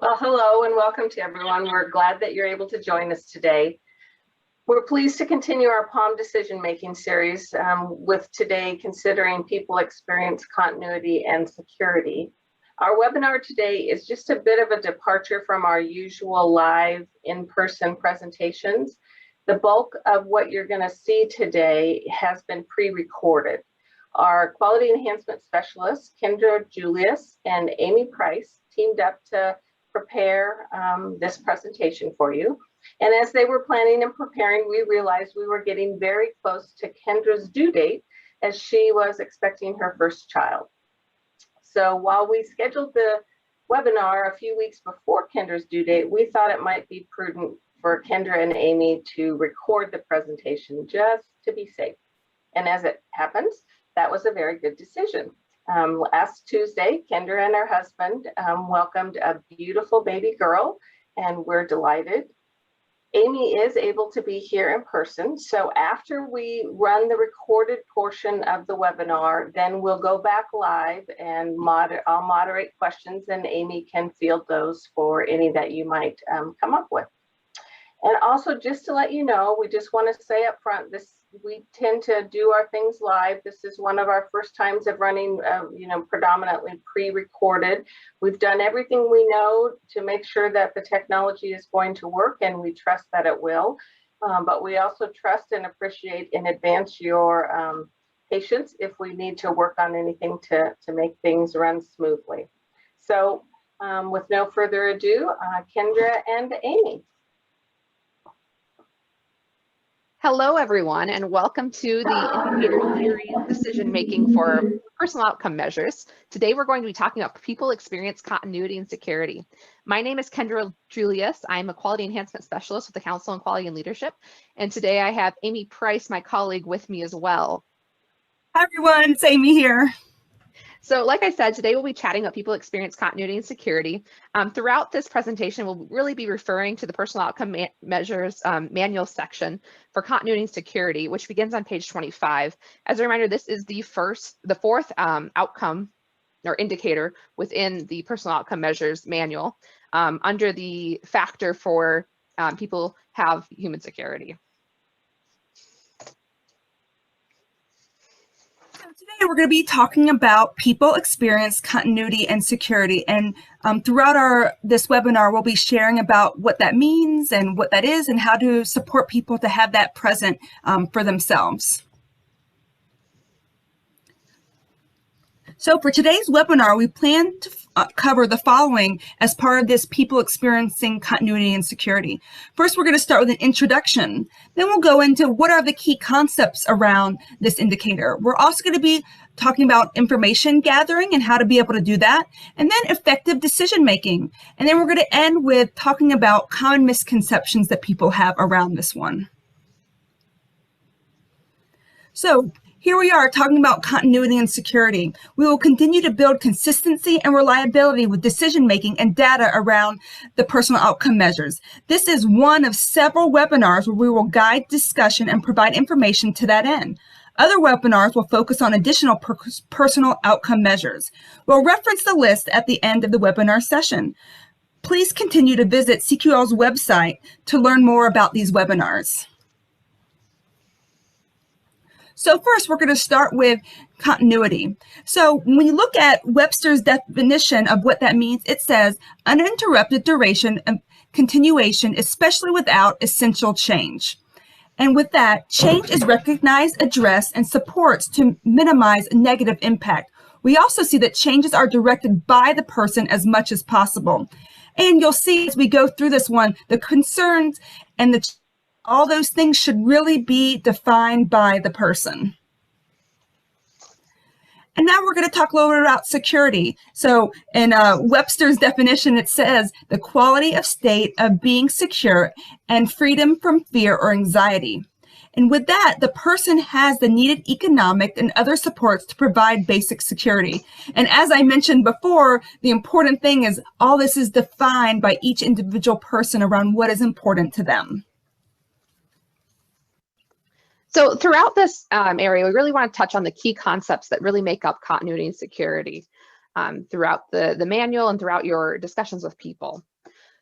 Well, hello and welcome to everyone. We're glad that you're able to join us today. We're pleased to continue our POM decision-making series with today considering people experience continuity and security. Our webinar today is just a bit of a departure from our usual live in-person presentations. The bulk of what you're going to see today has been pre-recorded. Our quality enhancement specialists, Kendra Julius and Amy Price, teamed up to prepare this presentation for you. And as they were planning and preparing, we realized we were getting very close to Kendra's due date as she was expecting her first child. So while we scheduled the webinar a few weeks before Kendra's due date, we thought it might be prudent for Kendra and Amy to record the presentation just to be safe. And as it happens, that was a very good decision. Last Tuesday, Kendra and her husband welcomed a beautiful baby girl, and we're delighted. Amy is able to be here in person, so after we run the recorded portion of the webinar, then we'll go back live and I'll moderate questions, and Amy can field those for any that you might come up with. And also, just to let you know, we just want to say up front, we tend to do our things live. This is one of our first times of running, predominantly pre-recorded. We've done everything we know to make sure that the technology is going to work, and we trust that it will. But we also trust and appreciate in advance your patience if we need to work on anything to make things run smoothly. So with no further ado, Kendra and Amy. Hello, everyone, and welcome to the Indicator Series Decision Making for Personal Outcome Measures. Today, we're going to be talking about people experience continuity and security. My name is Kendra Julius. I'm a Quality Enhancement Specialist with the Council on Quality and Leadership. And today I have Amy Price, my colleague, with me as well. Hi, everyone. It's Amy here. So like I said, today we'll be chatting about people experience continuity and security. Throughout this presentation, we'll really be referring to the personal outcome measures manual section for continuity and security, which begins on page 25. As a reminder, this is the fourth outcome or indicator within the personal outcome measures manual under the factor for people have human security. Today we're going to be talking about people experience continuity and security, and throughout this webinar we'll be sharing about what that means and what that is and how to support people to have that present for themselves. So for today's webinar, we plan to cover the following as part of this people experiencing continuity and security. First, we're going to start with an introduction. Then we'll go into what are the key concepts around this indicator. We're also going to be talking about information gathering and how to be able to do that, and then effective decision making. And then we're going to end with talking about common misconceptions that people have around this one. So here we are talking about continuity and security. We will continue to build consistency and reliability with decision-making and data around the personal outcome measures. This is one of several webinars where we will guide discussion and provide information to that end. Other webinars will focus on additional personal outcome measures. We'll reference the list at the end of the webinar session. Please continue to visit CQL's website to learn more about these webinars. So first, we're going to start with continuity. So when you look at Webster's definition of what that means, it says uninterrupted duration of continuation, especially without essential change. And with that, change is recognized, addressed, and supports to minimize negative impact. We also see that changes are directed by the person as much as possible. And you'll see as we go through this one, the concerns and all those things should really be defined by the person. And now we're going to talk a little bit about security. So in Webster's definition, it says the quality of state of being secure and freedom from fear or anxiety. And with that, the person has the needed economic and other supports to provide basic security. And as I mentioned before, the important thing is all this is defined by each individual person around what is important to them. So throughout this area, we really want to touch on the key concepts that really make up continuity and security throughout the manual and throughout your discussions with people.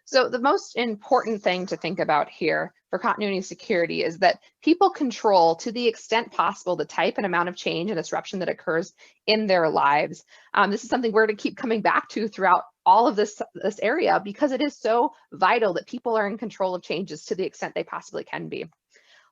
So the most important thing to think about here for continuity and security is that people control, to the extent possible, the type and amount of change and disruption that occurs in their lives. This is something we're to keep coming back to throughout all of this area, because it is so vital that people are in control of changes to the extent they possibly can be.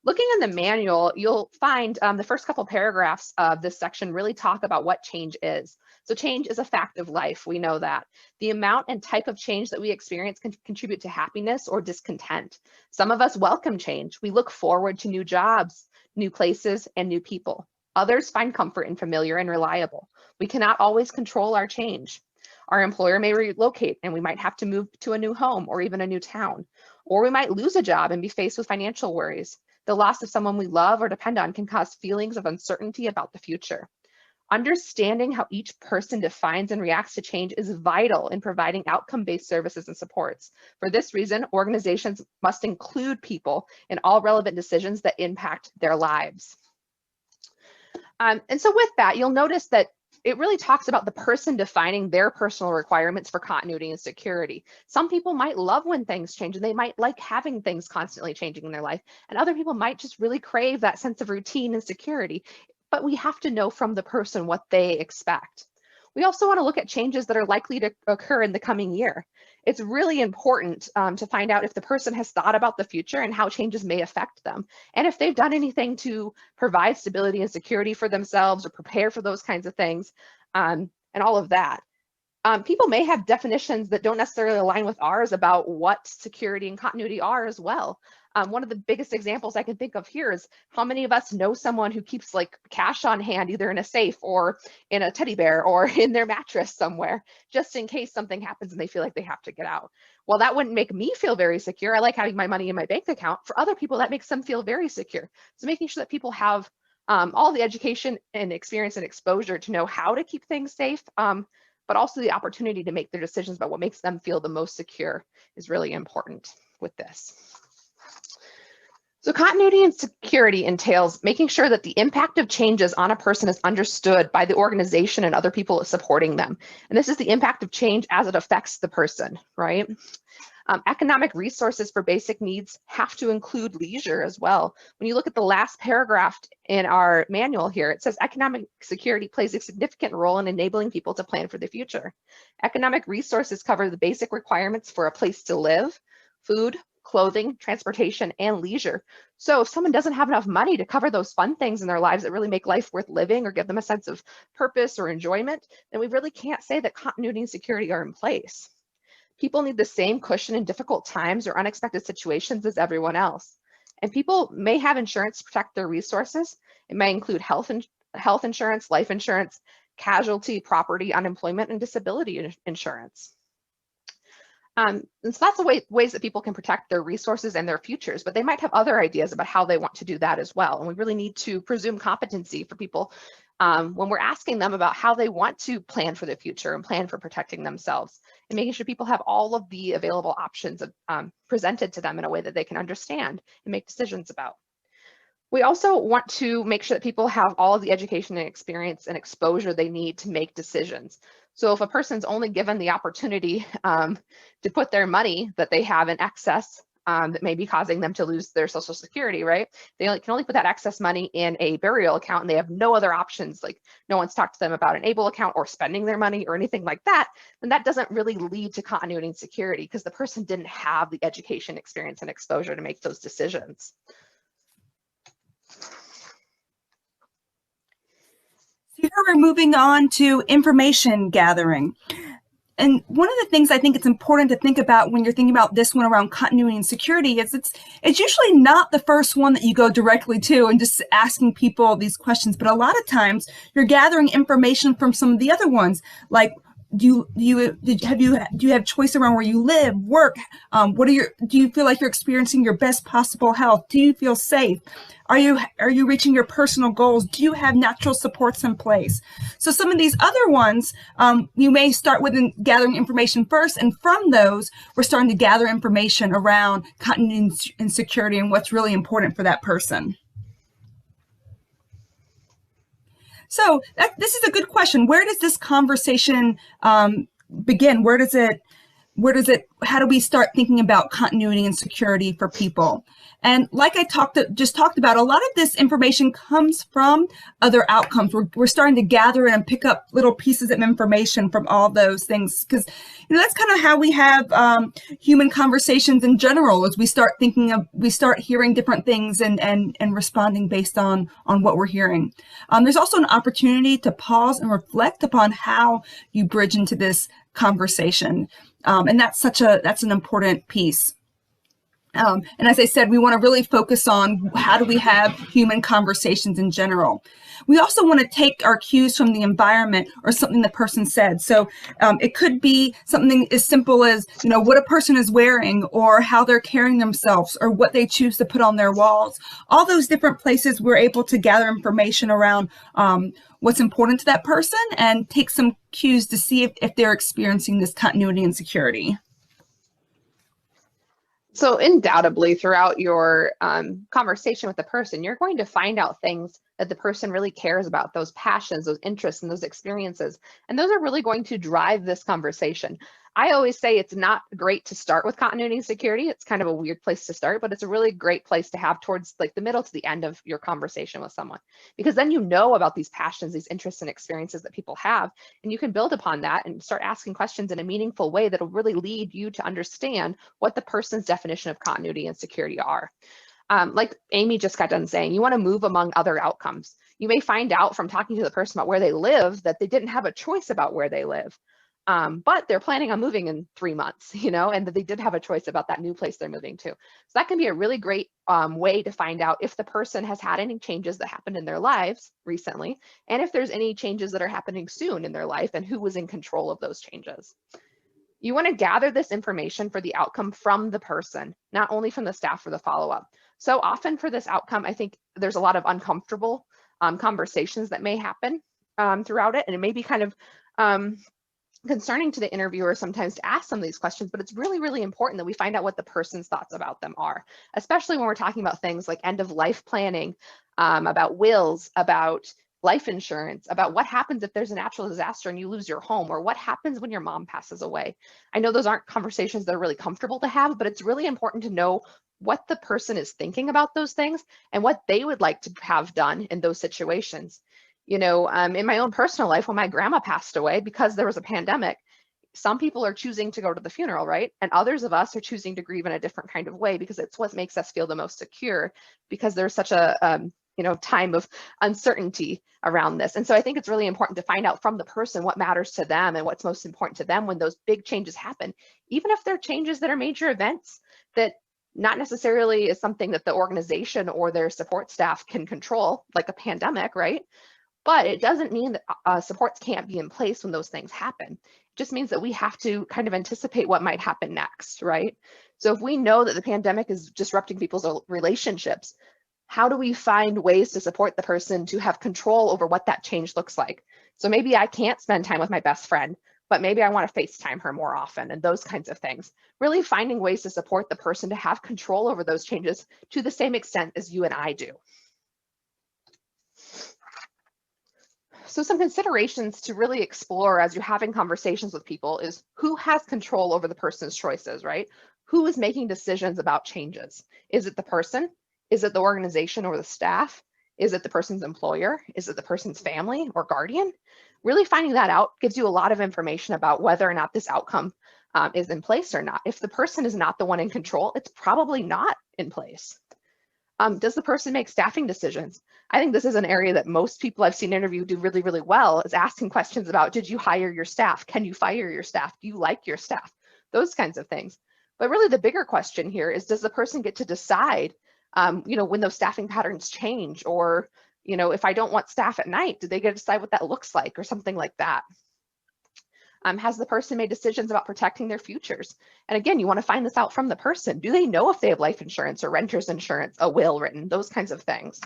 Looking in the manual, you'll find the first couple paragraphs of this section really talk about what change is. So change is a fact of life. We know that. The amount and type of change that we experience can contribute to happiness or discontent. Some of us welcome change. We look forward to new jobs, new places, and new people. Others find comfort in familiar and reliable. We cannot always control our change. Our employer may relocate and we might have to move to a new home or even a new town. Or we might lose a job and be faced with financial worries. The loss of someone we love or depend on can cause feelings of uncertainty about the future. Understanding how each person defines and reacts to change is vital in providing outcome-based services and supports. For this reason, organizations must include people in all relevant decisions that impact their lives. And so with that, you'll notice that it really talks about the person defining their personal requirements for continuity and security. Some people might love when things change and they might like having things constantly changing in their life. And other people might just really crave that sense of routine and security. But we have to know from the person what they expect. We also want to look at changes that are likely to occur in the coming year. It's really important to find out if the person has thought about the future and how changes may affect them. And if they've done anything to provide stability and security for themselves or prepare for those kinds of things, and all of that. People may have definitions that don't necessarily align with ours about what security and continuity are as well. One of the biggest examples I can think of here is how many of us know someone who keeps like cash on hand, either in a safe or in a teddy bear or in their mattress somewhere, just in case something happens and they feel like they have to get out. Well, that wouldn't make me feel very secure. I like having my money in my bank account. For other people, that makes them feel very secure. So making sure that people have all the education and experience and exposure to know how to keep things safe, but also the opportunity to make their decisions about what makes them feel the most secure is really important with this. So continuity and security entails making sure that the impact of changes on a person is understood by the organization and other people supporting them. And this is the impact of change as it affects the person, right? Economic resources for basic needs have to include leisure as well. When you look at the last paragraph in our manual here, it says economic security plays a significant role in enabling people to plan for the future. Economic resources cover the basic requirements for a place to live, food, clothing, transportation, and leisure. So if someone doesn't have enough money to cover those fun things in their lives that really make life worth living or give them a sense of purpose or enjoyment, then we really can't say that continuity and security are in place. People need the same cushion in difficult times or unexpected situations as everyone else. And people may have insurance to protect their resources. It may include health insurance, life insurance, casualty, property, unemployment, and disability insurance. And so that's the ways that people can protect their resources and their futures, but they might have other ideas about how they want to do that as well. And we really need to presume competency for people when we're asking them about how they want to plan for the future and plan for protecting themselves, and making sure people have all of the available options presented to them in a way that they can understand and make decisions about. We also want to make sure that people have all of the education and experience and exposure they need to make decisions. So if a person's only given the opportunity to put their money that they have in excess that may be causing them to lose their Social Security, right? They can only put that excess money in a burial account and they have no other options, like no one's talked to them about an ABLE account or spending their money or anything like that, then that doesn't really lead to continuity and security because the person didn't have the education, experience, and exposure to make those decisions. Here we're moving on to information gathering. And one of the things I think it's important to think about when you're thinking about this one around continuity and security is it's usually not the first one that you go directly to and just asking people these questions, but a lot of times you're gathering information from some of the other ones, like do you have choice around where you live, work? Do you feel like you're experiencing your best possible health? Do you feel safe? Are you reaching your personal goals? Do you have natural supports in place? So some of these other ones, you may start with gathering information first, and from those, we're starting to gather information around continuity and security and what's really important for that person. So this is a good question. Where does this conversation begin? Where does it how do we start thinking about continuity and security for people? And like I just talked about, a lot of this information comes from other outcomes. We're starting to gather and pick up little pieces of information from all those things, because that's kind of how we have human conversations in general. As we start hearing different things and responding based on what we're hearing. There's also an opportunity to pause and reflect upon how you bridge into this conversation. And that's an important piece. And as I said, we want to really focus on how do we have human conversations in general. We also want to take our cues from the environment or something the person said. So it could be something as simple as, what a person is wearing, or how they're carrying themselves, or what they choose to put on their walls. All those different places we're able to gather information around what's important to that person and take some cues to see if they're experiencing this continuity and security. So undoubtedly, throughout your conversation with the person, you're going to find out things that the person really cares about, those passions, those interests, and those experiences. And those are really going to drive this conversation. I always say it's not great to start with continuity and security. It's kind of a weird place to start, but it's a really great place to have towards like the middle to the end of your conversation with someone, because then you know about these passions, these interests and experiences that people have, and you can build upon that and start asking questions in a meaningful way that'll really lead you to understand what the person's definition of continuity and security are. Like Amy just got done saying, you want to move among other outcomes. You may find out from talking to the person about where they live that they didn't have a choice about where they live. But they're planning on moving in 3 months, and that they did have a choice about that new place they're moving to. So that can be a really great way to find out if the person has had any changes that happened in their lives recently, and if there's any changes that are happening soon in their life, and who was in control of those changes. You want to gather this information for the outcome from the person, not only from the staff for the follow-up. So often for this outcome, I think there's a lot of uncomfortable conversations that may happen throughout it, and it may be kind of concerning to the interviewer sometimes to ask some of these questions, but it's really, really important that we find out what the person's thoughts about them are, especially when we're talking about things like end of life planning, about wills, about life insurance, about what happens if there's a natural disaster and you lose your home, or what happens when your mom passes away. I know those aren't conversations that are really comfortable to have, but it's really important to know what the person is thinking about those things and what they would like to have done in those situations. In my own personal life, when my grandma passed away, because there was a pandemic, some people are choosing to go to the funeral, right? And others of us are choosing to grieve in a different kind of way, because it's what makes us feel the most secure, because there's such a time of uncertainty around this. And so I think it's really important to find out from the person what matters to them and what's most important to them when those big changes happen, even if they're changes that are major events that not necessarily is something that the organization or their support staff can control, like a pandemic, right? But it doesn't mean that supports can't be in place when those things happen. It just means that we have to kind of anticipate what might happen next, right? So if we know that the pandemic is disrupting people's relationships, how do we find ways to support the person to have control over what that change looks like? So maybe I can't spend time with my best friend, but maybe I want to FaceTime her more often, and those kinds of things. Really finding ways to support the person to have control over those changes to the same extent as you and I do. So some considerations to really explore as you're having conversations with people is who has control over the person's choices, right? Who is making decisions about changes? Is it the person? Is it the organization or the staff? Is it the person's employer? Is it the person's family or guardian? Really finding that out gives you a lot of information about whether or not this outcome is in place or not. If the person is not the one in control, it's probably not in place. Does the person make staffing decisions? I think this is an area that most people I've seen interview do really, really well, is asking questions about, did you hire your staff? Can you fire your staff? Do you like your staff? Those kinds of things. But really the bigger question here is, does the person get to decide, when those staffing patterns change, or, if I don't want staff at night, do they get to decide what that looks like, or something like that? Has the person made decisions about protecting their futures? And again, you want to find this out from the person. Do they know if they have life insurance or renter's insurance, a will written, those kinds of things?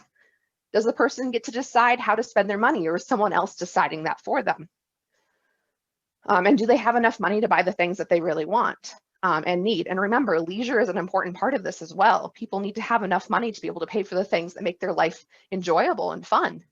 Does the person get to decide how to spend their money, or is someone else deciding that for them? And do they have enough money to buy the things that they really want and need? And remember, leisure is an important part of this as well. People need to have enough money to be able to pay for the things that make their life enjoyable and fun.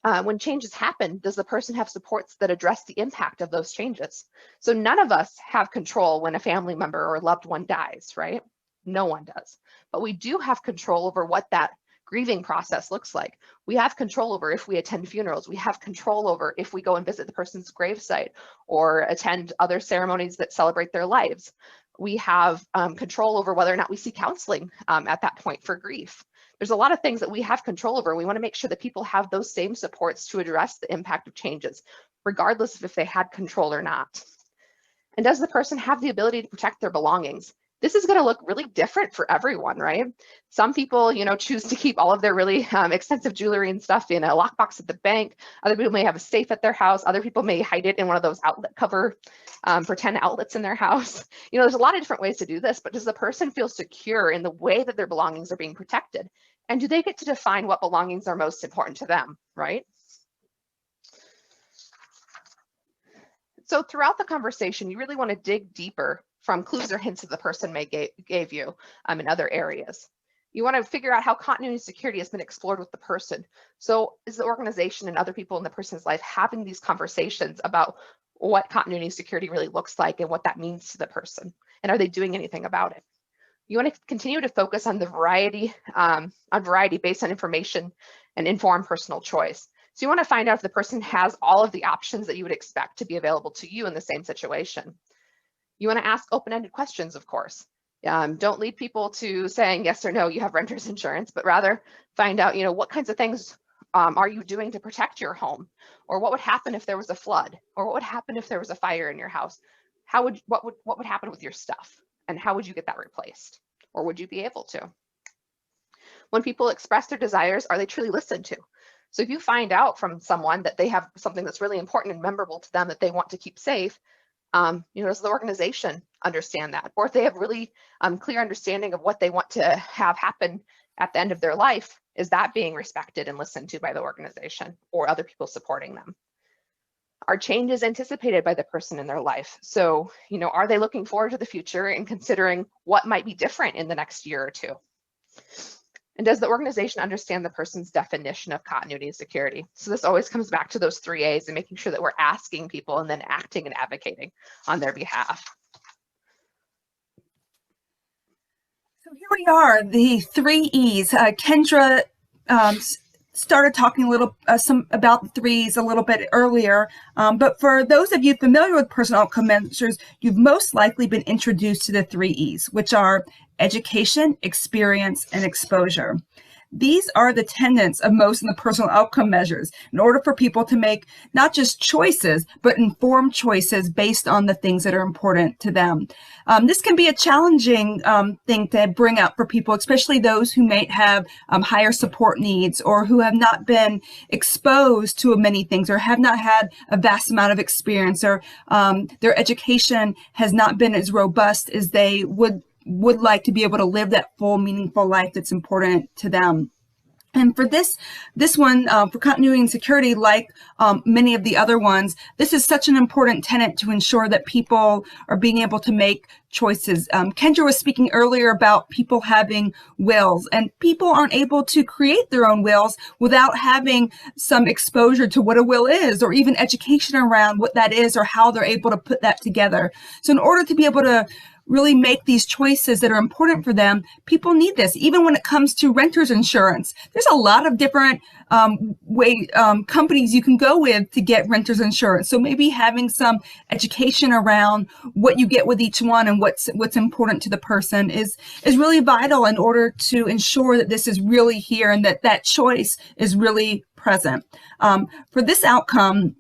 When changes happen, does the person have supports that address the impact of those changes? So none of us have control when a family member or loved one dies, right? No one does. But we do have control over what that grieving process looks like. We have control over if we attend funerals. We have control over if we go and visit the person's gravesite or attend other ceremonies that celebrate their lives. We have control over whether or not we see counseling at that point for grief. There's a lot of things that we have control over. We want to make sure that people have those same supports to address the impact of changes, regardless of if they had control or not. And does the person have the ability to protect their belongings? This is going to look really different for everyone, right? Some people, choose to keep all of their really expensive jewelry and stuff in a lockbox at the bank. Other people may have a safe at their house. Other people may hide it in one of those outlet cover pretend outlets in their house. There's a lot of different ways to do this, but does the person feel secure in the way that their belongings are being protected? And do they get to define what belongings are most important to them, right? So throughout the conversation, you really want to dig deeper from clues or hints that the person may gave you in other areas. You want to figure out how continuity and security has been explored with the person. So is the organization and other people in the person's life having these conversations about what continuity and security really looks like and what that means to the person? And are they doing anything about it? You want to continue to focus on the variety based on information and informed personal choice. So you want to find out if the person has all of the options that you would expect to be available to you in the same situation. You want to ask open-ended questions, of course. Don't lead people to saying yes or no, you have renter's insurance, but rather find out, what kinds of things are you doing to protect your home? Or what would happen if there was a flood? Or what would happen if there was a fire in your house? What would happen with your stuff? And how would you get that replaced? Or would you be able to? When people express their desires, are they truly listened to? So if you find out from someone that they have something that's really important and memorable to them that they want to keep safe, does the organization understand that? Or if they have really clear understanding of what they want to have happen at the end of their life, is that being respected and listened to by the organization or other people supporting them? Are changes anticipated by the person in their life? So, are they looking forward to the future and considering what might be different in the next year or two? And does the organization understand the person's definition of continuity and security? So this always comes back to those 3 A's and making sure that we're asking people and then acting and advocating on their behalf. So here we are, the 3 E's. Kendra started talking a little about the 3's a little bit earlier, but for those of you familiar with personal outcome measures, you've most likely been introduced to the 3 E's, which are education, experience, and exposure. These are the tenets of most of the personal outcome measures in order for people to make not just choices, but informed choices based on the things that are important to them. This can be a challenging thing to bring up for people, especially those who may have higher support needs or who have not been exposed to many things or have not had a vast amount of experience or their education has not been as robust as they would like to be able to live that full, meaningful life that's important to them. And for this one, for continuity and security, like many of the other ones, this is such an important tenet to ensure that people are being able to make choices. Kendra was speaking earlier about people having wills, and people aren't able to create their own wills without having some exposure to what a will is, or even education around what that is, or how they're able to put that together. So in order to be able to really make these choices that are important for them, people need this. Even when it comes to renter's insurance, there's a lot of different companies you can go with to get renter's insurance. So maybe having some education around what you get with each one and what's important to the person is really vital in order to ensure that this is really here and that choice is really present. For this outcome,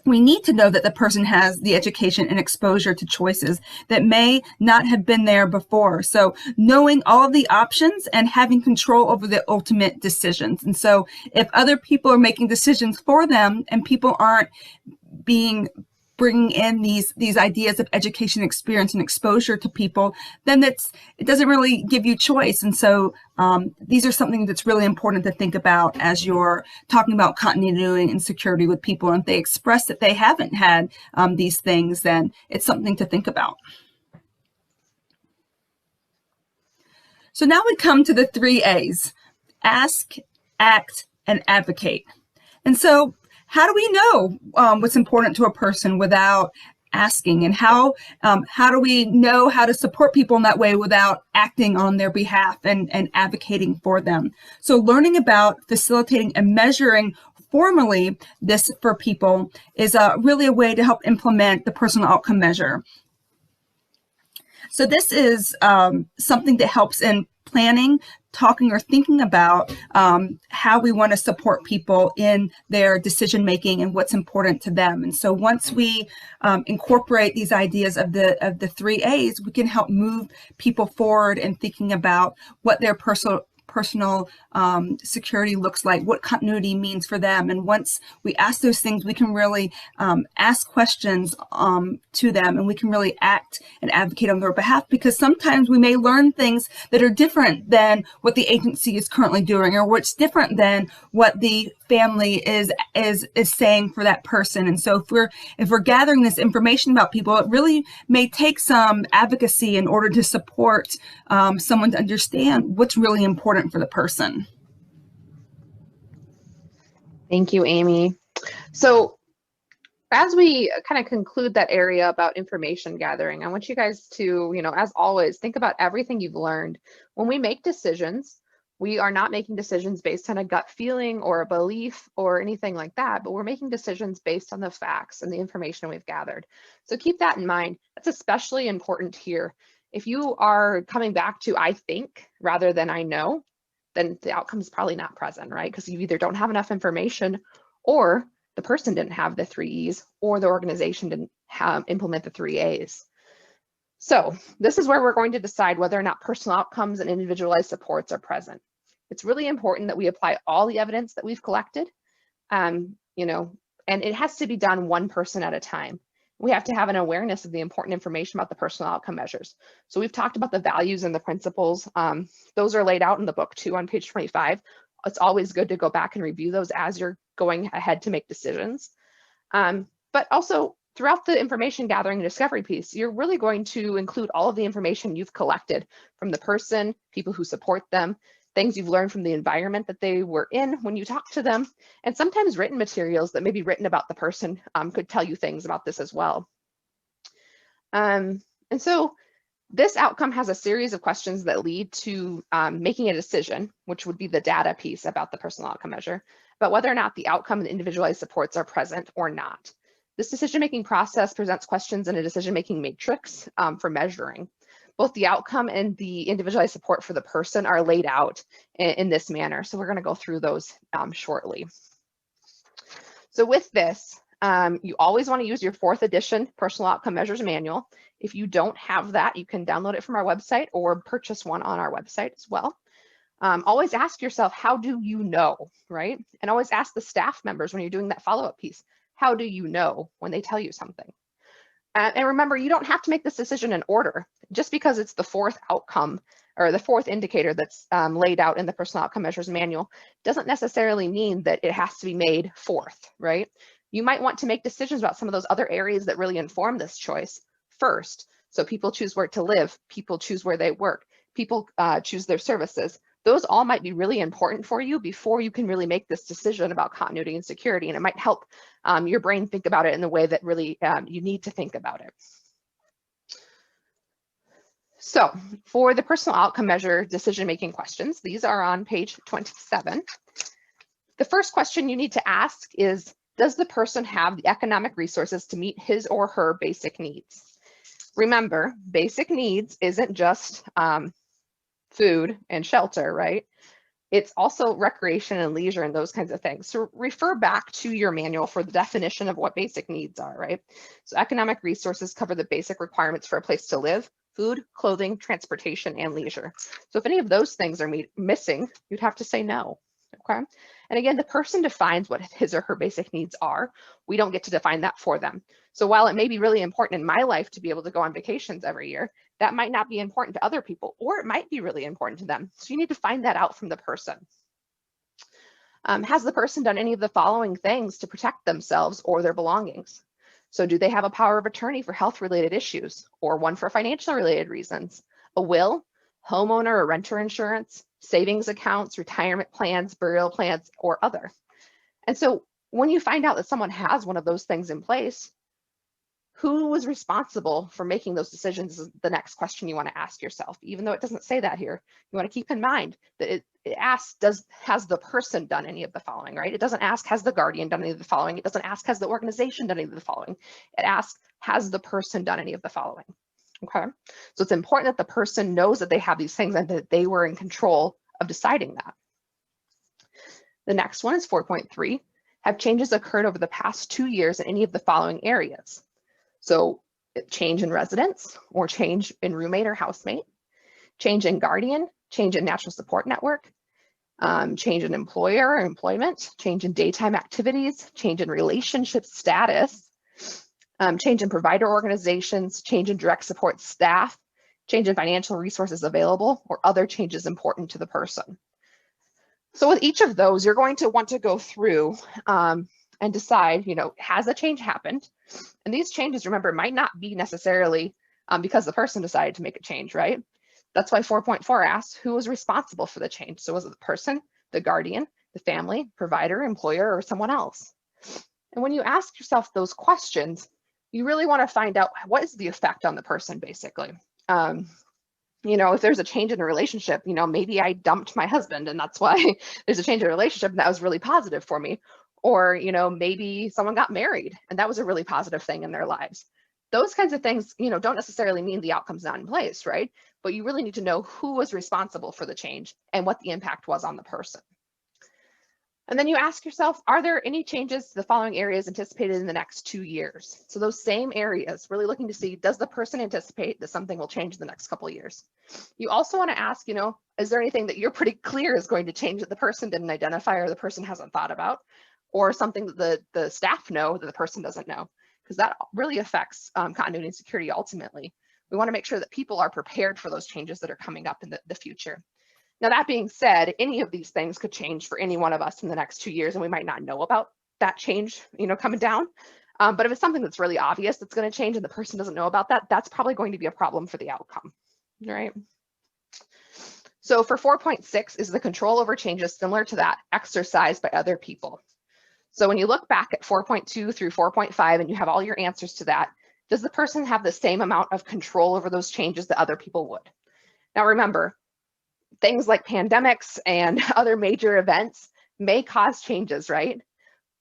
we need to know that the person has the education and exposure to choices that may not have been there before. So knowing all of the options and having control over the ultimate decisions. And so if other people are making decisions for them and people aren't bringing in these ideas of education, experience, and exposure to people, then it doesn't really give you choice. And so these are something that's really important to think about as you're talking about continuity and security with people. And if they express that they haven't had these things, then it's something to think about. So now we come to the 3 A's: ask, act, and advocate. And so how do we know what's important to a person without asking? And how do we know how to support people in that way without acting on their behalf and advocating for them? So learning about facilitating and measuring formally this for people is really a way to help implement the personal outcome measure. So this is something that helps in planning, talking, or thinking about how we want to support people in their decision making and what's important to them. And so once we incorporate these ideas of the 3 A's, we can help move people forward in thinking about what their personal security looks like, what continuity means for them. And once we ask those things, we can really ask questions to them, and we can really act and advocate on their behalf, because sometimes we may learn things that are different than what the agency is currently doing, or what's different than what the family is saying for that person. And so if we're gathering this information about people, it really may take some advocacy in order to support someone to understand what's really important for the person. Thank you, Amy. So as we kind of conclude that area about information gathering, I want you guys to, as always, think about everything you've learned. When we make decisions, we are not making decisions based on a gut feeling or a belief or anything like that, but we're making decisions based on the facts and the information we've gathered. So keep that in mind. That's especially important here. If you are coming back to I think rather than I know, then the outcome is probably not present, right? Because you either don't have enough information, or the person didn't have the 3 E's, or the organization didn't implement the 3 A's. So this is where we're going to decide whether or not personal outcomes and individualized supports are present. It's really important that we apply all the evidence that we've collected, and it has to be done one person at a time. We have to have an awareness of the important information about the personal outcome measures. So we've talked about the values and the principles. Those are laid out in the book too on page 25. It's always good to go back and review those as you're going ahead to make decisions. But also throughout the information gathering and discovery piece, you're really going to include all of the information you've collected from the person, people who support them, things you've learned from the environment that they were in when you talk to them, and sometimes written materials that may be written about the person could tell you things about this as well. And so this outcome has a series of questions that lead to making a decision, which would be the data piece about the personal outcome measure, about whether or not the outcome and individualized supports are present or not. This decision-making process presents questions in a decision-making matrix for measuring. Both the outcome and the individualized support for the person are laid out in this manner. So we're going to go through those shortly. So with this, you always want to use your 4th edition Personal Outcome Measures Manual. If you don't have that, you can download it from our website or purchase one on our website as well. Always ask yourself, how do you know, right? And always ask the staff members when you're doing that follow-up piece, how do you know when they tell you something? And remember, you don't have to make this decision in order. Just because it's the 4th outcome or the 4th indicator that's laid out in the Personal Outcome Measures Manual doesn't necessarily mean that it has to be made 4th, right? You might want to make decisions about some of those other areas that really inform this choice first. So people choose where to live, people choose where they work, people choose their services. Those all might be really important for you before you can really make this decision about continuity and security. And it might help your brain think about it in the way that really you need to think about it. So for the personal outcome measure decision-making questions, these are on page 27. The first question you need to ask is, does the person have the economic resources to meet his or her basic needs? Remember, basic needs isn't just food and shelter, right? It's also recreation and leisure and those kinds of things. So refer back to your manual for the definition of what basic needs are, right? So economic resources cover the basic requirements for a place to live: food, clothing, transportation, and leisure. So if any of those things are missing, you'd have to say no, okay? And again, the person defines what his or her basic needs are. We don't get to define that for them. So while it may be really important in my life to be able to go on vacations every year, that might not be important to other people, or it might be really important to them. So you need to find that out from the person. Has the person done any of the following things to protect themselves or their belongings? So do they have a power of attorney for health-related issues, or one for financial-related reasons? A will, homeowner or renter insurance, savings accounts, retirement plans, burial plans, or other? And so When you find out that someone has one of those things in place, who was responsible for making those decisions is the next question you want to ask yourself. Even though it doesn't say that here, you want to keep in mind that it asks, has the person done any of the following, right? It doesn't ask, has the guardian done any of the following? It doesn't ask, has the organization done any of the following? It asks, has the person done any of the following? Okay, so it's important that the person knows that they have these things and that they were in control of deciding that. The next one is 4.3. Have changes occurred over the past 2 years in any of the following areas? So change in residence or change in roommate or housemate, change in guardian, change in natural support network, change in employer or employment, change in daytime activities, change in relationship status, change in provider organizations, change in direct support staff, change in financial resources available, or other changes important to the person. So with each of those, you're going to want to go through and decide, has a change happened? And these changes, remember, might not be necessarily because the person decided to make a change, right? That's why 4.4 asks, who was responsible for the change? So was it the person, the guardian, the family, provider, employer, or someone else? And when you ask yourself those questions, you really want to find out what is the effect on the person, basically. If there's a change in a relationship, maybe I dumped my husband and that's why there's a change in a relationship and that was really positive for me. Or, maybe someone got married and that was a really positive thing in their lives. Those kinds of things, don't necessarily mean the outcome's not in place, right? But you really need to know who was responsible for the change and what the impact was on the person. And then you ask yourself, are there any changes to the following areas anticipated in the next 2 years? So those same areas, really looking to see, does the person anticipate that something will change in the next couple of years? You also want to ask, is there anything that you're pretty clear is going to change that the person didn't identify or the person hasn't thought about? Or something that the staff know that the person doesn't know? Because that really affects continuity and security ultimately. We want to make sure that people are prepared for those changes that are coming up in the future. Now, that being said, any of these things could change for any one of us in the next 2 years, and we might not know about that change, coming down. But if it's something that's really obvious that's going to change and the person doesn't know about that, that's probably going to be a problem for the outcome, right? So for 4.6 is the control over changes similar to that exercised by other people. So when you look back at 4.2 through 4.5 and you have all your answers to that, does the person have the same amount of control over those changes that other people would? Now remember, things like pandemics and other major events may cause changes, right?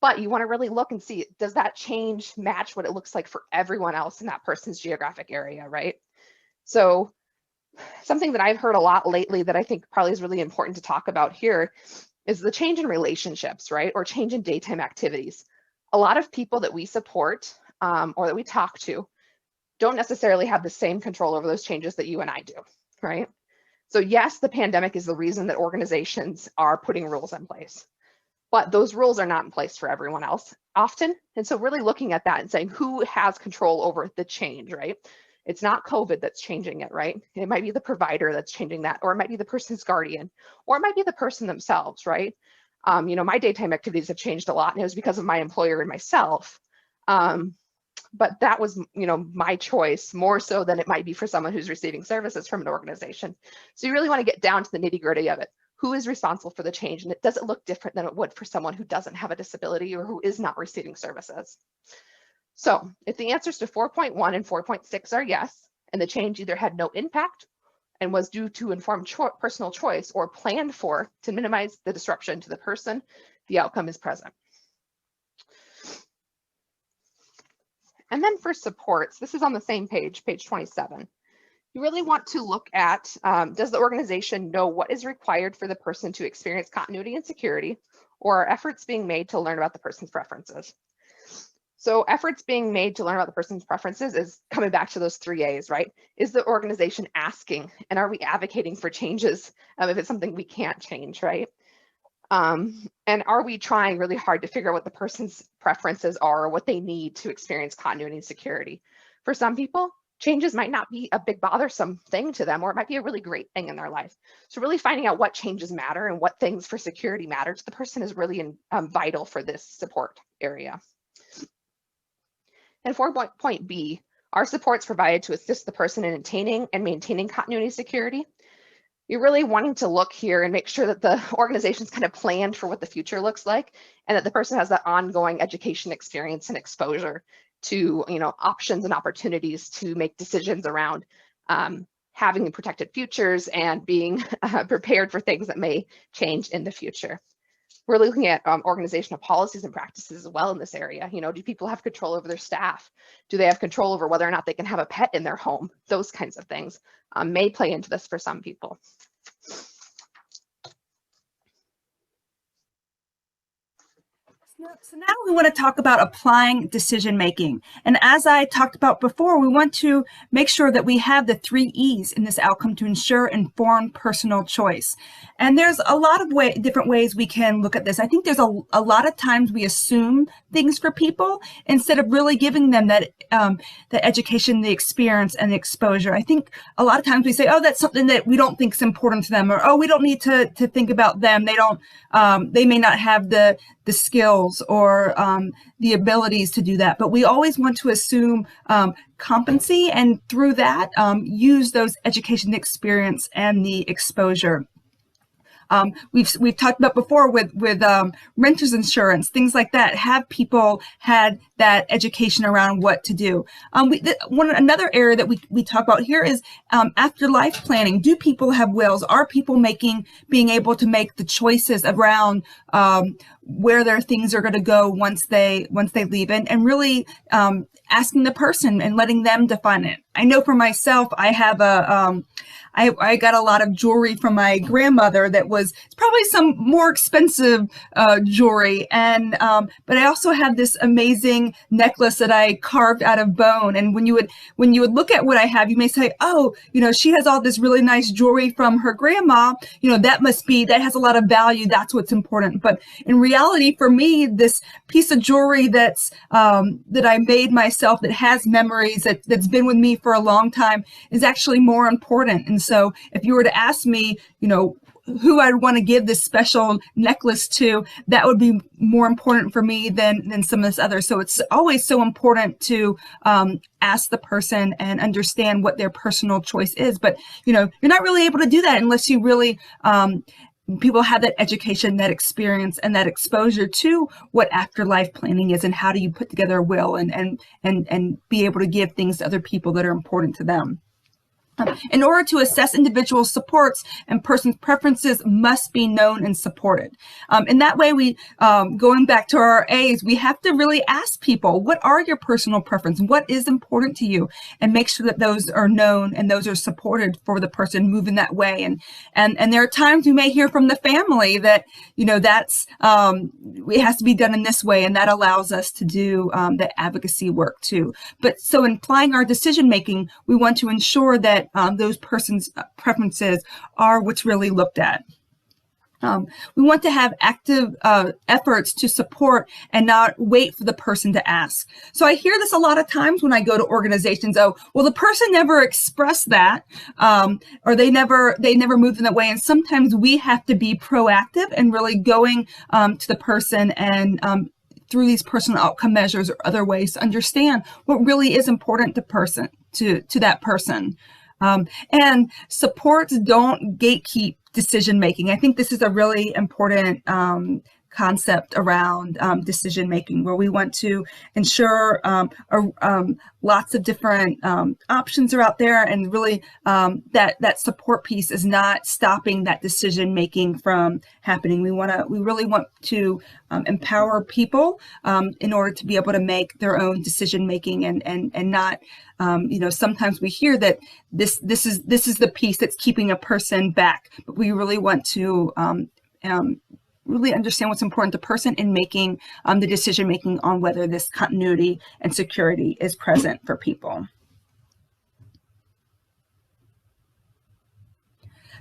But you want to really look and see, does that change match what it looks like for everyone else in that person's geographic area, right? So something that I've heard a lot lately that I think probably is really important to talk about here is the change in relationships, right? Or change in daytime activities. A lot of people that we support or that we talk to don't necessarily have the same control over those changes that you and I do, right? So yes, the pandemic is the reason that organizations are putting rules in place, but those rules are not in place for everyone else often. And so really looking at that and saying who has control over the change, right? It's not COVID that's changing it, right? It might be the provider that's changing that, or it might be the person's guardian, or it might be the person themselves, right? My daytime activities have changed a lot, and it was because of my employer and myself. But that was, my choice more so than it might be for someone who's receiving services from an organization. So you really want to get down to the nitty-gritty of it. Who is responsible for the change? And it doesn't look different than it would for someone who doesn't have a disability or who is not receiving services. So if the answers to 4.1 and 4.6 are yes, and the change either had no impact and was due to informed personal choice or planned for to minimize the disruption to the person, the outcome is present. And then for supports, this is on the same page, page 27. You really want to look at, does the organization know what is required for the person to experience continuity and security, or are efforts being made to learn about the person's preferences? So efforts being made to learn about the person's preferences is coming back to those 3 A's, right? Is the organization asking, and are we advocating for changes if it's something we can't change, right? And are we trying really hard to figure out what the person's preferences are or what they need to experience continuity and security? For some people, changes might not be a big bothersome thing to them, or it might be a really great thing in their life. So really finding out what changes matter and what things for security matter to the person is really vital for this support area. And for point B, are supports provided to assist the person in attaining and maintaining continuity security? you're really wanting to look here and make sure that the organization's kind of planned for what the future looks like, and that the person has that ongoing education experience and exposure to, options and opportunities to make decisions around having protected futures and being prepared for things that may change in the future. We're looking at organizational policies and practices as well in this area. Do people have control over their staff? Do they have control over whether or not they can have a pet in their home? Those kinds of things may play into this for some people. So now we want to talk about applying decision making. And as I talked about before, we want to make sure that we have the 3 E's in this outcome to ensure informed personal choice. And there's a lot of different ways we can look at this. I think there's a lot of times we assume things for people instead of really giving them that education, the experience, and the exposure. I think a lot of times we say, oh, that's something that we don't think is important to them, or oh, we don't need to think about them. They may not have the skills or the abilities to do that. But we always want to assume competency, and through that, use those education, experience, and the exposure. We've talked about before with renters insurance, things like that. Have people had that education around what to do? Another area that we talk about here is afterlife planning. Do people have wills? Are people being able to make the choices around where their things are going to go once they leave, and really asking the person and letting them define it. I know for myself, I have I got a lot of jewelry from my grandmother that was probably some more expensive jewelry, and but I also have this amazing necklace that I carved out of bone. And when you would look at what I have, you may say, oh, she has all this really nice jewelry from her grandma. That has a lot of value. That's what's important. But in reality, for me, this piece of jewelry that I made myself, that has memories, that's been with me for a long time, is actually more important. And so if you were to ask me, who I'd want to give this special necklace to, that would be more important for me than some of this other. So it's always so important to ask the person and understand what their personal choice is. But, you're not really able to do that unless you really people have that education, that experience, and that exposure to what afterlife planning is, and how do you put together a will and be able to give things to other people that are important to them. In order to assess individual supports and person's preferences must be known and supported. In that way, we, going back to our A's, we have to really ask people, what are your personal preferences? What is important to you? And make sure that those are known and those are supported for the person moving that way. And there are times we may hear from the family that, that's, it has to be done in this way. And that allows us to do the advocacy work too. But so in applying our decision-making, we want to ensure that those persons' preferences are what's really looked at. We want to have active efforts to support and not wait for the person to ask. So I hear this a lot of times when I go to organizations. Oh, well, the person never expressed that, or they never moved in that way. And sometimes we have to be proactive and really going to the person and through these personal outcome measures or other ways to understand what really is important to that person. And supports don't gatekeep decision making. I think this is a really important concept around decision making, where we want to ensure lots of different options are out there, and really that support piece is not stopping that decision making from happening. We really want to empower people in order to be able to make their own decision making, and not sometimes we hear that this is the piece that's keeping a person back, but we really want to really understand what's important to the person in making the decision making on whether this continuity and security is present for people.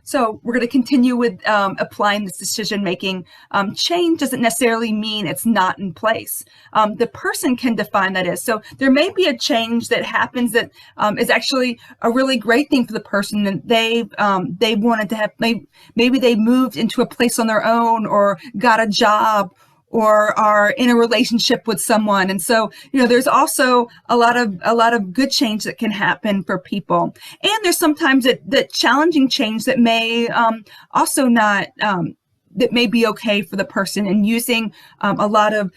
So we're going to continue with applying this decision making. Change doesn't necessarily mean it's not in place. The person can define that is. So there may be a change that happens that is actually a really great thing for the person, and they wanted to have, maybe they moved into a place on their own, or got a job, or are in a relationship with someone. And so, there's also a lot of good change that can happen for people. And there's sometimes that challenging change that may also not that may be okay for the person, and using a lot of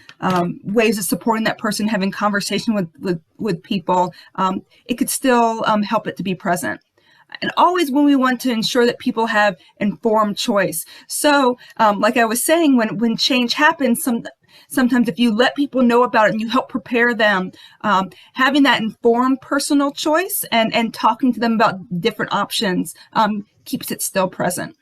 ways of supporting that person, having conversation with people, it could still help it to be present. And always when we want to ensure that people have informed choice. So like I was saying, when change happens, sometimes if you let people know about it and you help prepare them, having that informed personal choice and talking to them about different options keeps it still present.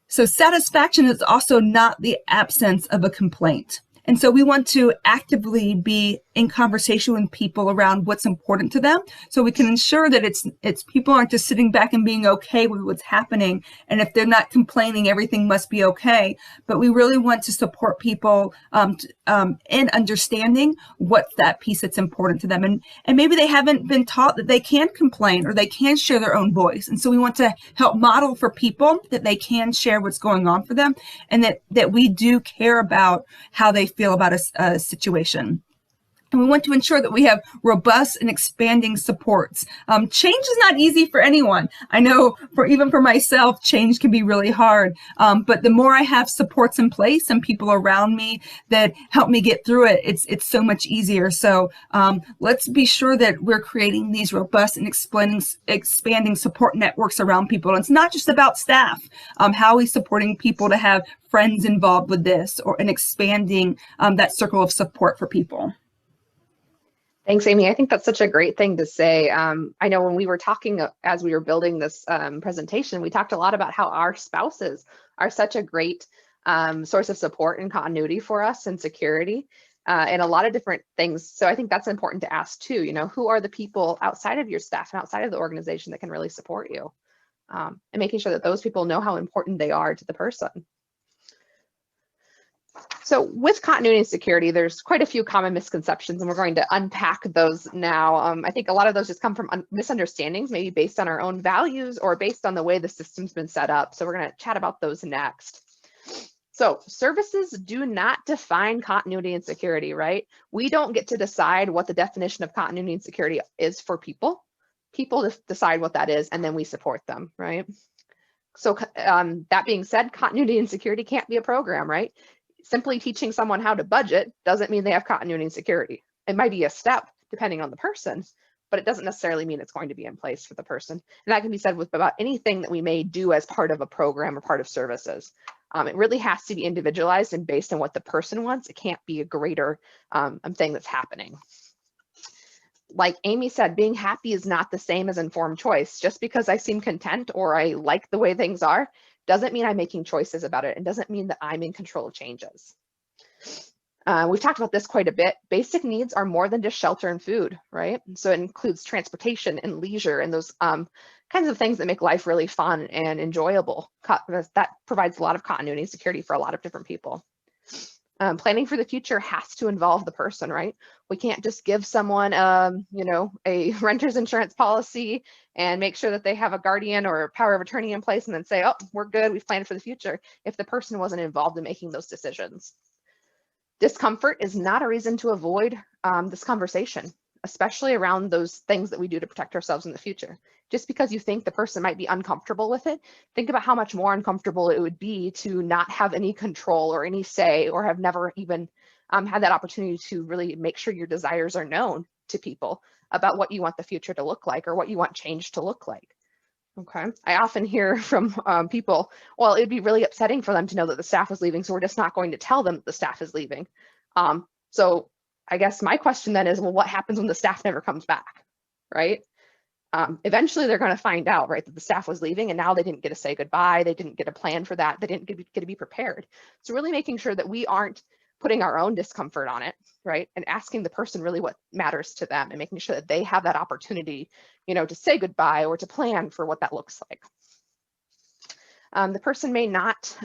So satisfaction is also not the absence of a complaint. And so we want to actively be in conversation with people around what's important to them, so we can ensure that it's people aren't just sitting back and being okay with what's happening. And if they're not complaining, everything must be okay. But we really want to support people in understanding what's that piece that's important to them. And maybe they haven't been taught that they can complain or they can share their own voice. And so we want to help model for people that they can share what's going on for them, and that we do care about how they feel about a situation. And we want to ensure that we have robust and expanding supports. Change is not easy for anyone. I know even for myself, change can be really hard. But the more I have supports in place and people around me that help me get through it, it's so much easier. So let's be sure that we're creating these robust and expanding support networks around people. And it's not just about staff. How are we supporting people to have friends involved with this, or an expanding that circle of support for people? Thanks, Amy. I think that's such a great thing to say. I know when we were talking as we were building this presentation, we talked a lot about how our spouses are such a great source of support and continuity for us and security and a lot of different things. So I think that's important to ask too, who are the people outside of your staff and outside of the organization that can really support you, and making sure that those people know how important they are to the person. So with continuity and security, there's quite a few common misconceptions, and we're going to unpack those now. I think a lot of those just come from misunderstandings, maybe based on our own values or based on the way the system's been set up. So we're going to chat about those next. So services do not define continuity and security, right? We don't get to decide what the definition of continuity and security is for people. People decide what that is, and then we support them, right? So that being said, continuity and security can't be a program, right? Simply teaching someone how to budget doesn't mean they have continuity and security. It might be a step depending on the person, but it doesn't necessarily mean it's going to be in place for the person. And that can be said with about anything that we may do as part of a program or part of services. It really has to be individualized and based on what the person wants. It can't be a greater thing that's happening. Like Amy said, being happy is not the same as informed choice. Just because I seem content or I like the way things are, doesn't mean I'm making choices about it, and doesn't mean that I'm in control of changes. We've talked about this quite a bit. Basic needs are more than just shelter and food, right? So it includes transportation and leisure and those kinds of things that make life really fun and enjoyable. That provides a lot of continuity and security for a lot of different people. Planning for the future has to involve the person, right? We can't just give someone, a renter's insurance policy and make sure that they have a guardian or a power of attorney in place and then say, oh, we're good, we've planned for the future, if the person wasn't involved in making those decisions. Discomfort is not a reason to avoid this conversation, especially around those things that we do to protect ourselves in the future. Just because you think the person might be uncomfortable with it, think about how much more uncomfortable it would be to not have any control or any say, or have never even had that opportunity to really make sure your desires are known to people about what you want the future to look like or what you want change to look like. Okay, I often hear from people, well, it'd be really upsetting for them to know that the staff is leaving, so we're just not going to tell them that the staff is leaving. So I guess my question then is, well, what happens when the staff never comes back, right? Eventually they're going to find out, right, that the staff was leaving and now they didn't get to say goodbye. They didn't get a plan for that. They didn't get to be prepared. So really making sure that we aren't putting our own discomfort on it, right? And asking the person really what matters to them and making sure that they have that opportunity, to say goodbye or to plan for what that looks like. The person may not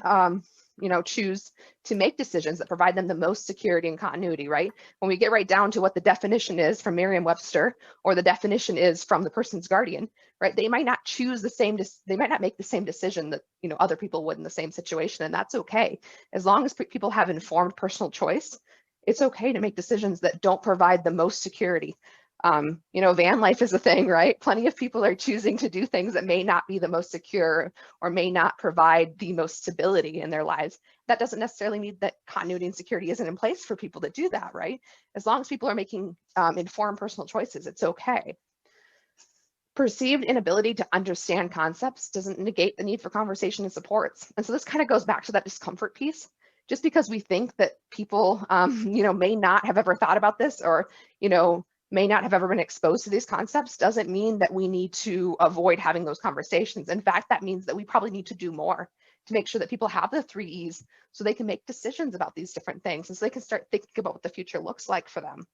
choose to make decisions that provide them the most security and continuity, right? When we get right down to what the definition is from Merriam-Webster, or the definition is from the person's guardian, right? They might not choose the same, they might not make the same decision that, other people would in the same situation, and that's okay. As long as people have informed personal choice, it's okay to make decisions that don't provide the most security. Van life is a thing, right? Plenty of people are choosing to do things that may not be the most secure or may not provide the most stability in their lives. That doesn't necessarily mean that continuity and security isn't in place for people that do that, right? As long as people are making informed personal choices, it's okay. Perceived inability to understand concepts doesn't negate the need for conversation and supports. And so this kind of goes back to that discomfort piece. Just because we think that people, may not have ever thought about this, or, may not have ever been exposed to these concepts, doesn't mean that we need to avoid having those conversations. In fact, that means that we probably need to do more to make sure that people have the 3 E's so they can make decisions about these different things, and so they can start thinking about what the future looks like for them.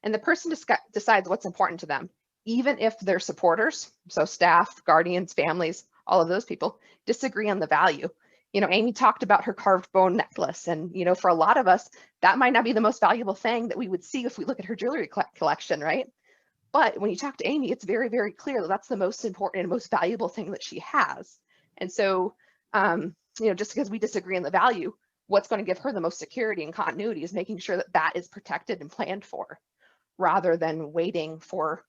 And the person decides what's important to them, even if their supporters, so staff, guardians, families, all of those people, disagree on the value. Amy talked about her carved bone necklace, and for a lot of us, that might not be the most valuable thing that we would see if we look at her jewelry collection, right? But when you talk to Amy, it's very, very clear that that's the most important and most valuable thing that she has. And so, just because we disagree on the value, what's going to give her the most security and continuity is making sure that that is protected and planned for, rather than waiting for,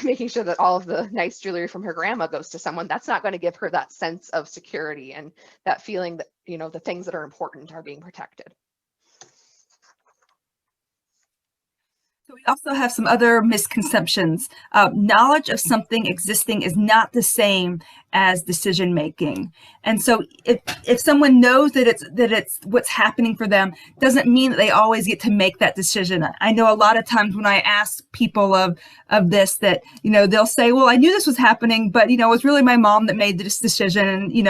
making sure that all of the nice jewelry from her grandma goes to someone. That's not going to give her that sense of security and that feeling that, the things that are important are being protected. So we also have some other misconceptions. Knowledge of something existing is not the same as decision making. And so if someone knows that it's what's happening for them, doesn't mean that they always get to make that decision. I know a lot of times when I ask people of this, that, they'll say, well, I knew this was happening, but, it was really my mom that made this decision. And,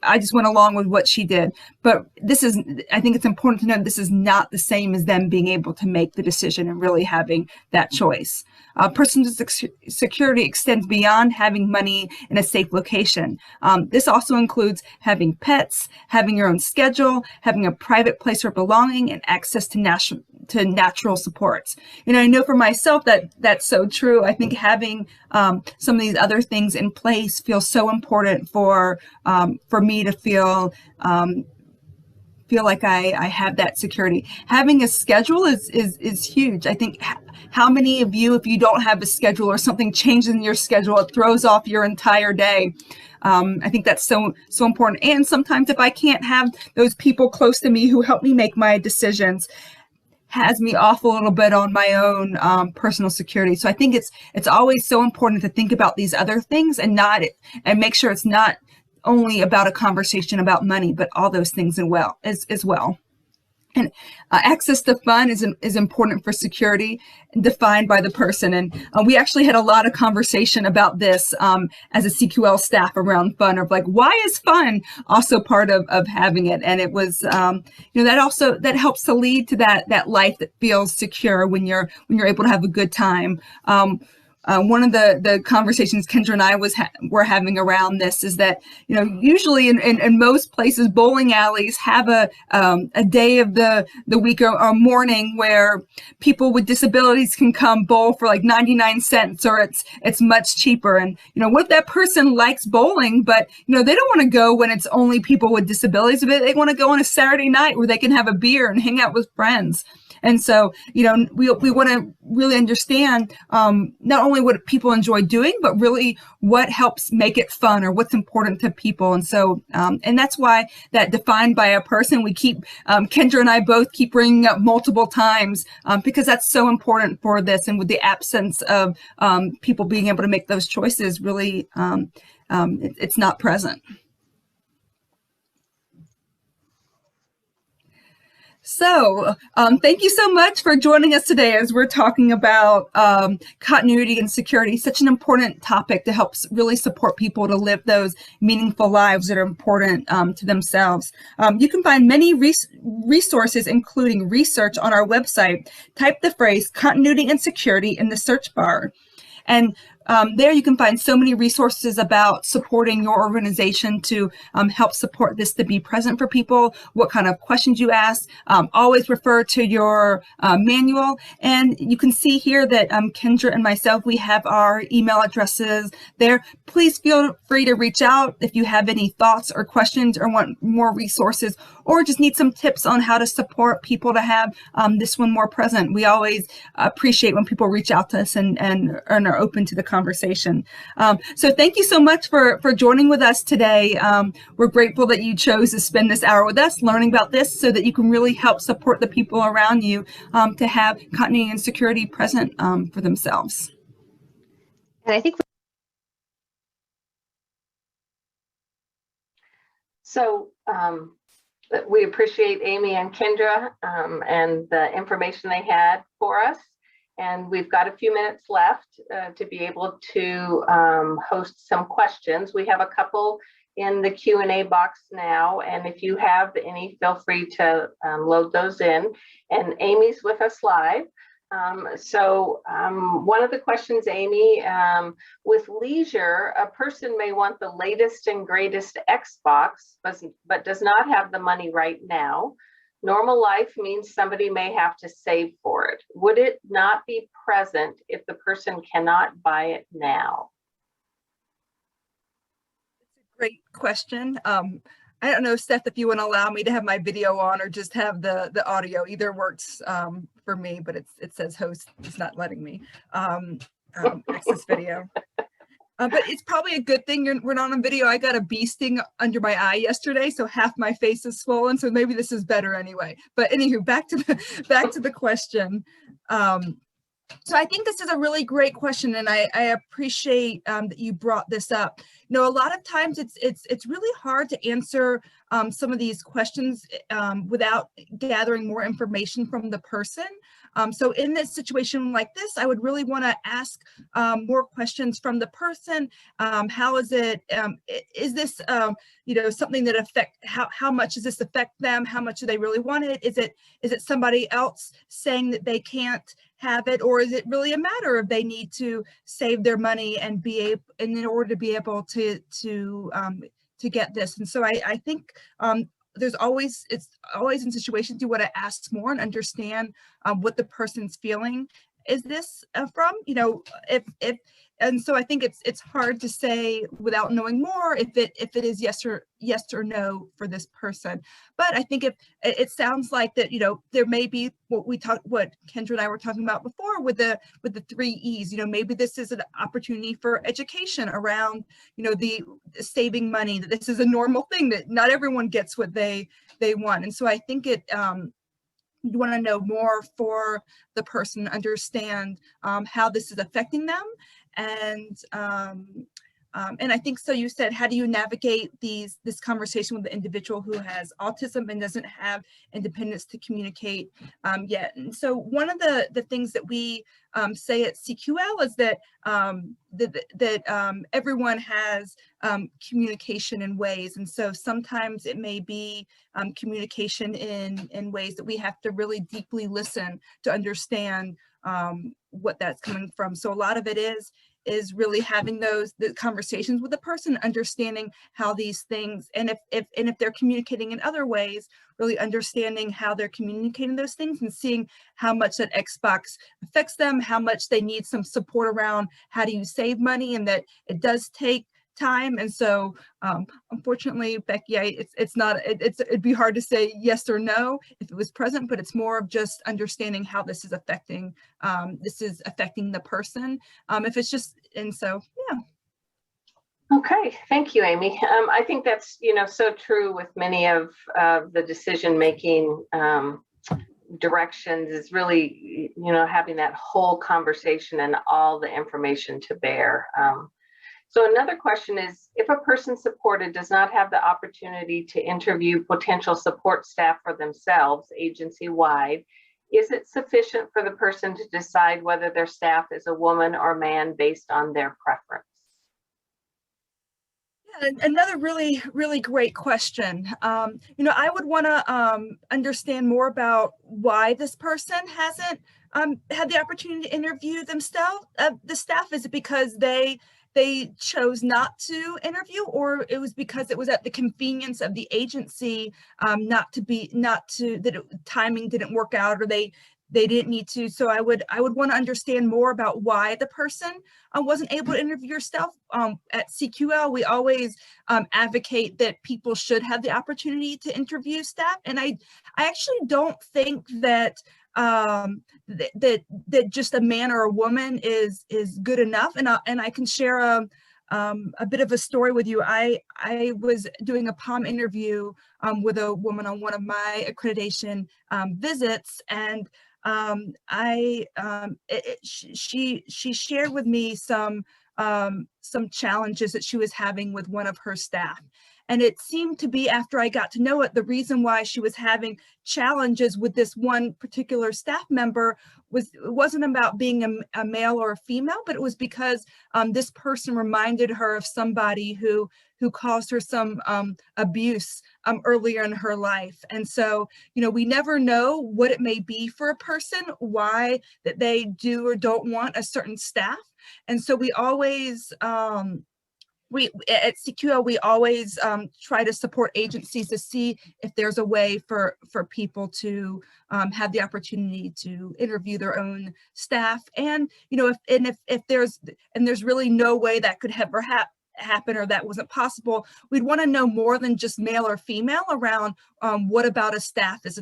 I just went along with what she did. But I think it's important to know this is not the same as them being able to make the decision and really having that choice. Personal security extends beyond having money in a safe location. This also includes having pets, having your own schedule, having a private place for belonging, and access to natural supports. I know for myself that's so true. I think having some of these other things in place feels so important for me to feel like I have that security. Having a schedule is huge. I think how many of you, if you don't have a schedule or something changes in your schedule, it throws off your entire day. I think that's so important. And sometimes if I can't have those people close to me who help me make my decisions, has me off a little bit on my own personal security. So I think it's always so important to think about these other things and make sure it's not only about a conversation about money, but all those things as well. And access to funds is important for security, defined by the person. And we actually had a lot of conversation about this as a CQL staff around fun, of like, why is fun also part of having it? And it was, that helps to lead to that life that feels secure when you're able to have a good time. One of the conversations Kendra and I were having around this is that, usually in most places, bowling alleys have a day of the week or morning where people with disabilities can come bowl for like 99 cents, or it's much cheaper. And, what if that person likes bowling, but, they don't want to go when it's only people with disabilities, but they want to go on a Saturday night where they can have a beer and hang out with friends. And so, we want to really understand not only what people enjoy doing, but really what helps make it fun or what's important to people. And so, and that's why that defined by a person, we keep, Kendra and I both keep bringing up multiple times because that's so important for this. And with the absence of people being able to make those choices, really, it's not present. So thank you so much for joining us today as we're talking about continuity and security, such an important topic to help really support people to live those meaningful lives that are important to themselves. You can find many resources, including research, on our website. Type the phrase continuity and security in the search bar. And There you can find so many resources about supporting your organization to help support this to be present for people, what kind of questions you ask. Always refer to your manual. And you can see here that Kendra and myself, we have our email addresses there. Please feel free to reach out if you have any thoughts or questions or want more resources or just need some tips on how to support people to have this one more present. We always appreciate when people reach out to us and are open to the conversation. So thank you so much for joining with us today. We're grateful that you chose to spend this hour with us learning about this so that you can really help support the people around you to have continuity and security present for themselves. And I think So we appreciate Amy and Kendra and the information they had for us. And we've got a few minutes left to be able to host some questions. We have a couple in the Q&A box now. And if you have any, feel free to load those in. And Amy's with us live. One of the questions, Amy, with leisure, a person may want the latest and greatest Xbox, but does not have the money right now. Normal life means somebody may have to save for it. Would it not be present if the person cannot buy it now? Great question. I don't know, Steph, if you want to allow me to have my video on or just have the audio. Either works for me, but it says host is not letting me access video. But it's probably a good thing we're not on video. I got a bee sting under my eye yesterday, so half my face is swollen. So maybe this is better anyway. But anywho, back to the question. So I think this is a really great question, and I appreciate that you brought this up. You know, a lot of times it's really hard to answer some of these questions without gathering more information from the person. So in this situation like this, I would really want to ask more questions from the person. How is it? Is this you know, something that how much does this affect them? How much do they really want it? Is it somebody else saying that they can't have it, or is it really a matter of they need to save their money and in order to be able to get this? And so I think it's always in situations you want to ask more and understand what the person's feeling is this from, you know, and so I think it's hard to say without knowing more if it is yes or no for this person. But I think if it sounds like that, you know, there may be what Kendra and I were talking about before with the 3 E's. You know, maybe this is an opportunity for education around, you know, the saving money, that this is a normal thing, that not everyone gets what they want. And so I think you want to know more for the person, understand how this is affecting them. And I think, so you said, how do you navigate this conversation with the individual who has autism and doesn't have independence to communicate yet? And so one of the things that we say at CQL is that everyone has communication in ways, and so sometimes it may be communication in ways that we have to really deeply listen to understand what that's coming from. So a lot of it is really having the conversations with the person, understanding how these things, and if they're communicating in other ways, really understanding how they're communicating those things and seeing how much that Xbox affects them, how much they need some support around how do you save money, and that it does take time. And so unfortunately, Becky, it'd be hard to say yes or no if it was present, but it's more of just understanding how this is affecting the person. If it's just, and so yeah. Okay, thank you, Amy. I think that's, you know, so true with many of the decision-making directions, is really, you know, having that whole conversation and all the information to bear. So another question is, if a person supported does not have the opportunity to interview potential support staff for themselves agency-wide, is it sufficient for the person to decide whether their staff is a woman or man based on their preference? Another really, really great question. You know, I would want to understand more about why this person hasn't had the opportunity to interview themselves, the staff? Is it because they chose not to interview, or it was because it was at the convenience of the agency, timing didn't work out, or they didn't need to? So I would want to understand more about why the person wasn't able to interview yourself. At CQL, we always advocate that people should have the opportunity to interview staff, and I actually don't think that that just a man or a woman is good enough. And I can share a bit of a story with you. I was doing a POM interview with a woman on one of my accreditation visits, and she shared with me some challenges that she was having with one of her staff. And it seemed to be, after I got to know it, the reason why she was having challenges with this one particular staff member it wasn't about being a male or a female, but it was because this person reminded her of somebody who caused her some abuse earlier in her life. And so, we never know what it may be for a person, why that they do or don't want a certain staff. And so we always, at CQL, we always try to support agencies to see if there's a way for people to have the opportunity to interview their own staff. And, if there's really no way that could ever happen, or that wasn't possible, we'd want to know more than just male or female around what about a staff is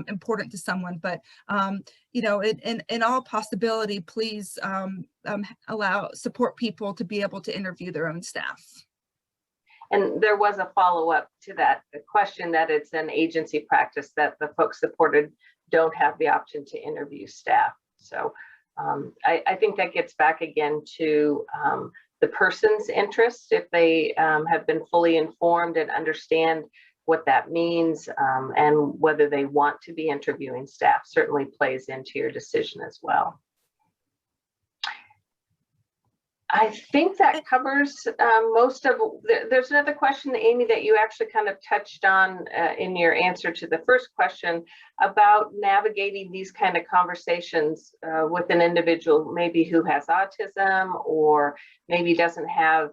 important to someone. But in all possibility, please support people to be able to interview their own staff. And there was a follow-up to that question, that it's an agency practice that the folks supported don't have the option to interview staff. So I think that gets back again to the person's interest. If they have been fully informed and understand what that means, and whether they want to be interviewing staff, certainly plays into your decision as well. I think that covers most of. There's another question, Amy, that you actually kind of touched on in your answer to the first question about navigating these kind of conversations with an individual, maybe who has autism, or maybe doesn't have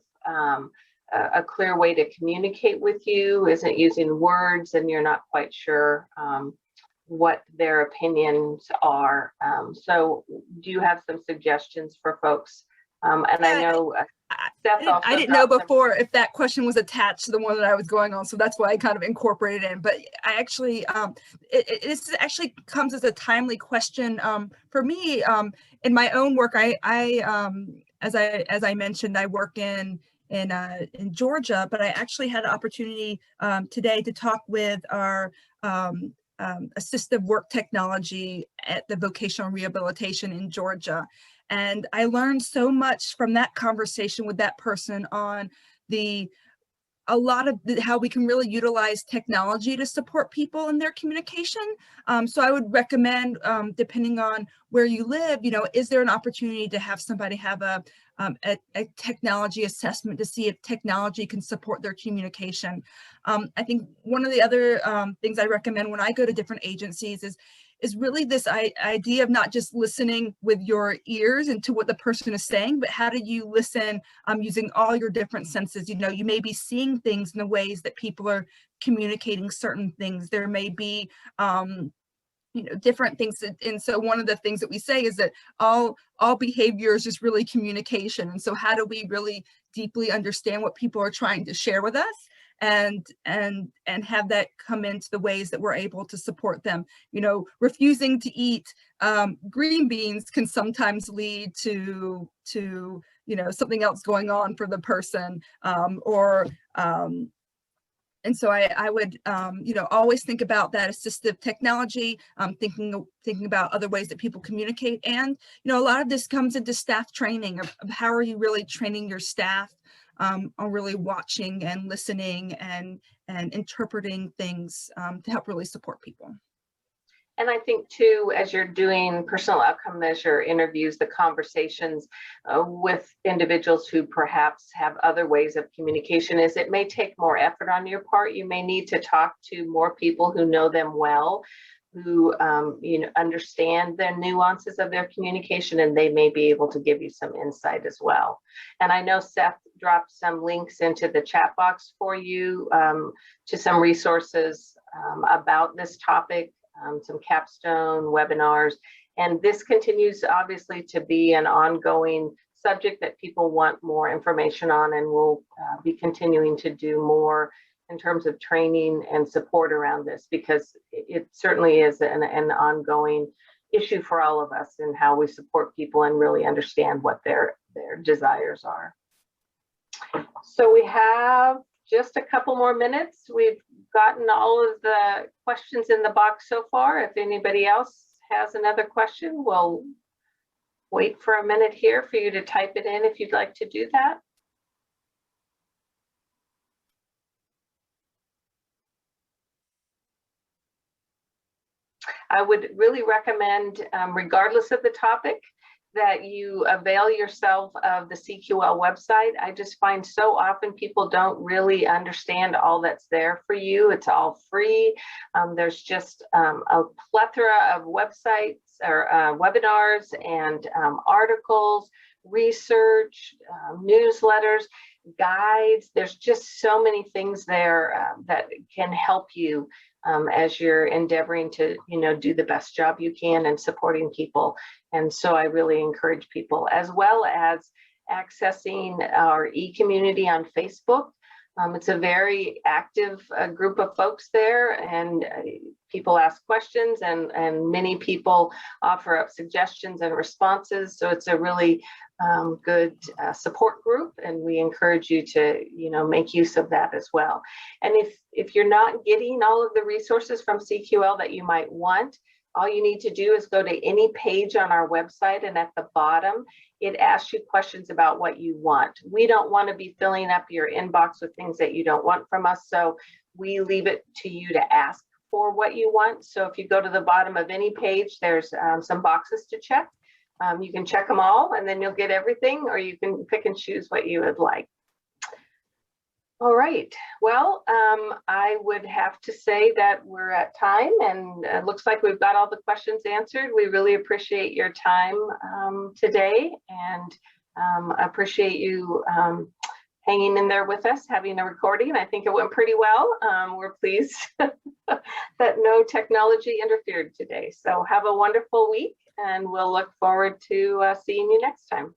a clear way to communicate with you, isn't using words, and you're not quite sure what their opinions are. So do you have some suggestions for folks? And yeah, I know I didn't know before if that question was attached to the one that I was going on, so that's why I kind of incorporated it in. But I actually, this actually comes as a timely question for me. In my own work, as I mentioned, I work in Georgia, but I actually had an opportunity today to talk with our assistive work technology at the vocational rehabilitation in Georgia. And I learned so much from that conversation with that person on a lot of how we can really utilize technology to support people in their communication. So I would recommend, depending on where you live, is there an opportunity to have somebody have a technology assessment to see if technology can support their communication. I think one of the other things I recommend when I go to different agencies is really this idea of not just listening with your ears into what the person is saying, but how do you listen using all your different senses? You may be seeing things in the ways that people are communicating certain things. There may be different things. And so one of the things that we say is that all behavior is just really communication. And so how do we really deeply understand what people are trying to share with us, and have that come into the ways that we're able to support them? Refusing to eat green beans can sometimes lead to something else going on for the person, and so I would, always think about that assistive technology, thinking about other ways that people communicate. And, a lot of this comes into staff training of how are you really training your staff on really watching and listening and interpreting things to help really support people. And I think too, as you're doing personal outcome measure interviews, the conversations with individuals who perhaps have other ways of communication, is it may take more effort on your part. You may need to talk to more people who know them well who understand the nuances of their communication, and they may be able to give you some insight as well. And I know Seth dropped some links into the chat box for you to some resources about this topic, some capstone webinars. And this continues obviously to be an ongoing subject that people want more information on, and we'll be continuing to do more in terms of training and support around this, because it certainly is an ongoing issue for all of us in how we support people and really understand what their desires are. So we have just a couple more minutes. We've gotten all of the questions in the box so far. If anybody else has another question, we'll wait for a minute here for you to type it in if you'd like to do that. I would really recommend, regardless of the topic, that you avail yourself of the CQL website. I just find so often people don't really understand all that's there for you. It's all free. There's just a plethora of websites or webinars and articles, research, newsletters, guides. There's just so many things there that can help you as you're endeavoring to, do the best job you can and supporting people. And so I really encourage people, as well as accessing our e-community on Facebook. It's a very active group of folks there, and people ask questions, and many people offer up suggestions and responses. So it's a really good support group, and we encourage you to, make use of that as well. And if you're not getting all of the resources from CQL that you might want, all you need to do is go to any page on our website, and at the bottom, it asks you questions about what you want. We don't want to be filling up your inbox with things that you don't want from us, so we leave it to you to ask for what you want. So if you go to the bottom of any page, there's some boxes to check. You can check them all, and then you'll get everything, or you can pick and choose what you would like. All right, well, I would have to say that we're at time, and it looks like we've got all the questions answered. We really appreciate your time today, and appreciate you hanging in there with us, having a recording. I think it went pretty well. We're pleased that no technology interfered today. So have a wonderful week, and we'll look forward to seeing you next time.